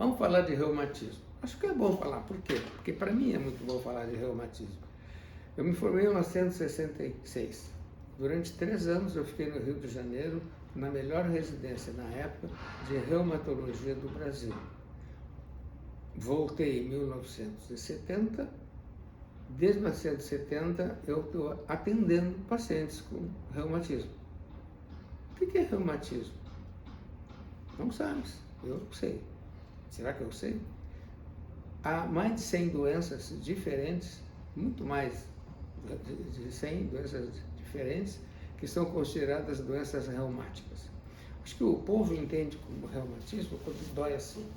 Vamos falar de reumatismo. Acho que é bom falar, por quê? Porque para mim é muito bom falar de reumatismo. Eu me formei em 1966. Durante 3 anos eu fiquei no Rio de Janeiro, na melhor residência na época de reumatologia do Brasil. Voltei em 1970. Desde 1970 eu estou atendendo pacientes com reumatismo. O que é reumatismo? Não sabes, eu não sei. Será que eu sei? Há mais de 100 doenças diferentes, muito mais de 100 doenças diferentes, que são consideradas doenças reumáticas. Acho que o povo entende como reumatismo quando dói assim.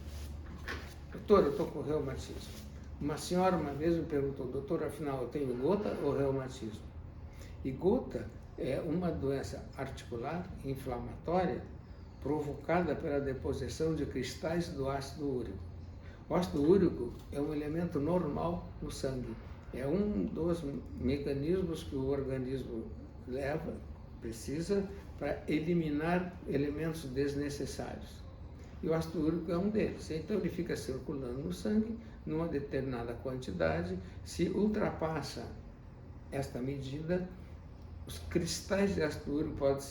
Doutor, eu estou com reumatismo. Uma senhora uma vez me perguntou, doutor, afinal eu tenho gota ou reumatismo? E gota é uma doença articular inflamatória provocada pela deposição de cristais do ácido úrico. O ácido úrico é um elemento normal no sangue. É um dos mecanismos que o organismo precisa para eliminar elementos desnecessários. E o ácido úrico é um deles. Então ele fica circulando no sangue numa determinada quantidade. Se ultrapassa esta medida, os cristais de ácido úrico podem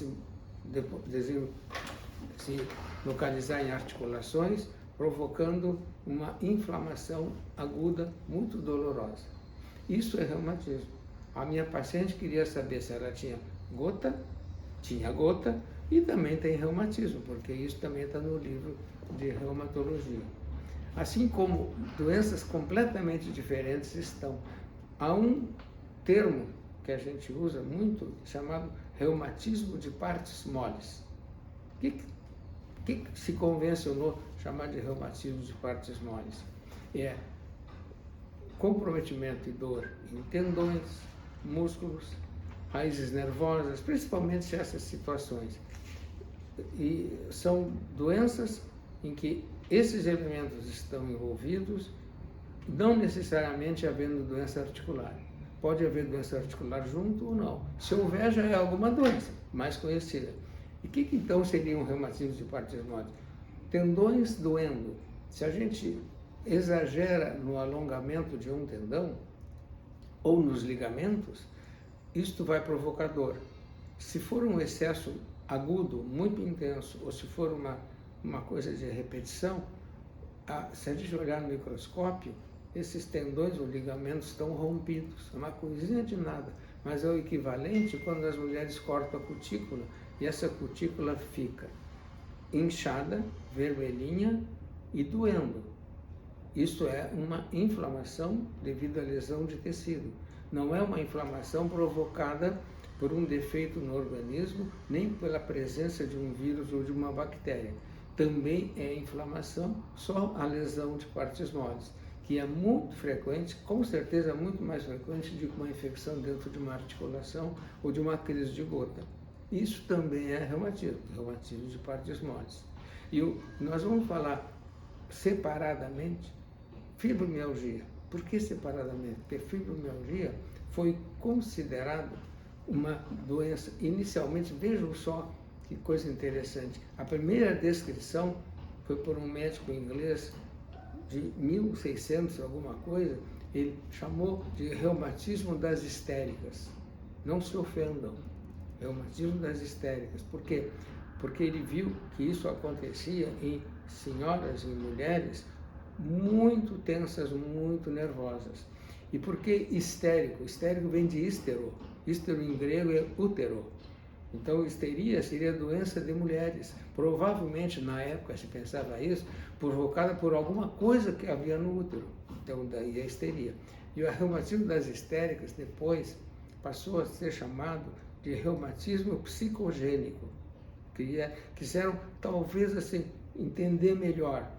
se localizar em articulações, provocando uma inflamação aguda muito dolorosa. Isso é reumatismo. A minha paciente queria saber se ela tinha gota e também tem reumatismo, porque isso também está no livro de reumatologia. Assim como doenças completamente diferentes estão. Há um termo que a gente usa muito, chamado reumatismo de partes moles. O que se convencionou chamar de reumatismo de partes moles? É comprometimento e dor em tendões, músculos, raízes nervosas, principalmente essas situações. E são doenças em que esses elementos estão envolvidos, não necessariamente havendo doença articular. Pode haver doença articular junto ou não. Se houver, já é alguma doença mais conhecida. E o que então seria um reumatismo de partes moles? Tendões doendo. Se a gente exagera no alongamento de um tendão ou nos ligamentos, isto vai provocar dor. Se for um excesso agudo, muito intenso, ou se for uma coisa de repetição, se a gente olhar no microscópio, esses tendões ou ligamentos estão rompidos. É uma coisinha de nada, mas é o equivalente quando as mulheres cortam a cutícula e essa cutícula fica inchada, vermelhinha e doendo. Isso é uma inflamação devido à lesão de tecido. Não é uma inflamação provocada por um defeito no organismo, nem pela presença de um vírus ou de uma bactéria. Também é inflamação, só a lesão de partes moles, que é muito frequente, com certeza muito mais frequente do que uma infecção dentro de uma articulação ou de uma crise de gota. Isso também é reumatismo de partes moles. E nós vamos falar separadamente fibromialgia. Por que separadamente? Porque fibromialgia foi considerado uma doença, inicialmente, vejam só que coisa interessante, a primeira descrição foi por um médico inglês de 1600 alguma coisa, ele chamou de reumatismo das histéricas. Não se ofendam, reumatismo das histéricas. Por quê? Porque ele viu que isso acontecia em senhoras e mulheres muito tensas, muito nervosas. E por que histérico? Histérico vem de histero. Histero em grego é útero. Então, histeria seria doença de mulheres. Provavelmente, na época, se pensava isso, provocada por alguma coisa que havia no útero. Então, daí a histeria. E o reumatismo das histéricas, depois, passou a ser chamado de reumatismo psicogênico. Quiseram, talvez, assim, entender melhor,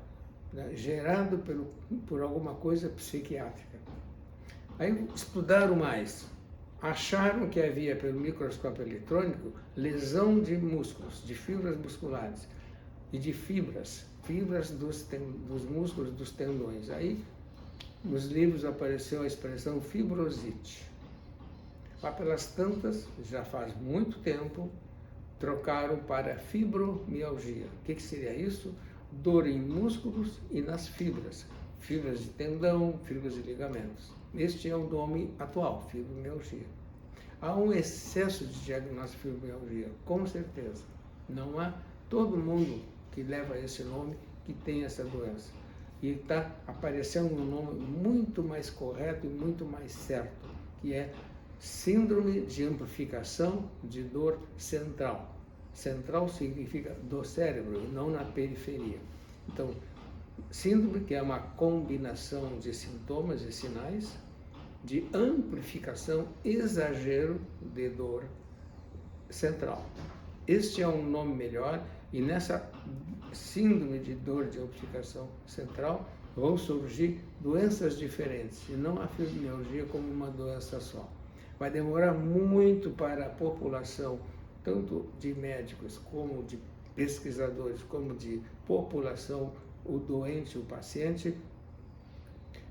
né? Gerado por alguma coisa psiquiátrica. Aí estudaram mais. Acharam que havia, pelo microscópio eletrônico, lesão de músculos, de fibras musculares e de fibras dos músculos dos tendões. Aí, nos livros apareceu a expressão fibrosite. Lá pelas tantas, já faz muito tempo, trocaram para fibromialgia. O que seria isso? dor em músculos e nas fibras, fibras de tendão, fibras de ligamentos. Este é o nome atual, fibromialgia. Há um excesso de diagnóstico de fibromialgia, com certeza. Não há todo mundo que leva esse nome que tem essa doença. E está aparecendo um nome muito mais correto e muito mais certo, que é Síndrome de Amplificação de Dor Central. Central significa do cérebro, não na periferia. Então, síndrome, que é uma combinação de sintomas e sinais, de amplificação, exagero de dor central. Este é um nome melhor, e nessa síndrome de dor de amplificação central vão surgir doenças diferentes, e não a fibromialgia como uma doença só. Vai demorar muito para a população, tanto de médicos como de pesquisadores, como de população, o doente, o paciente,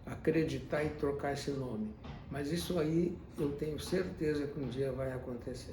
acreditar e trocar esse nome. Mas isso aí eu tenho certeza que um dia vai acontecer.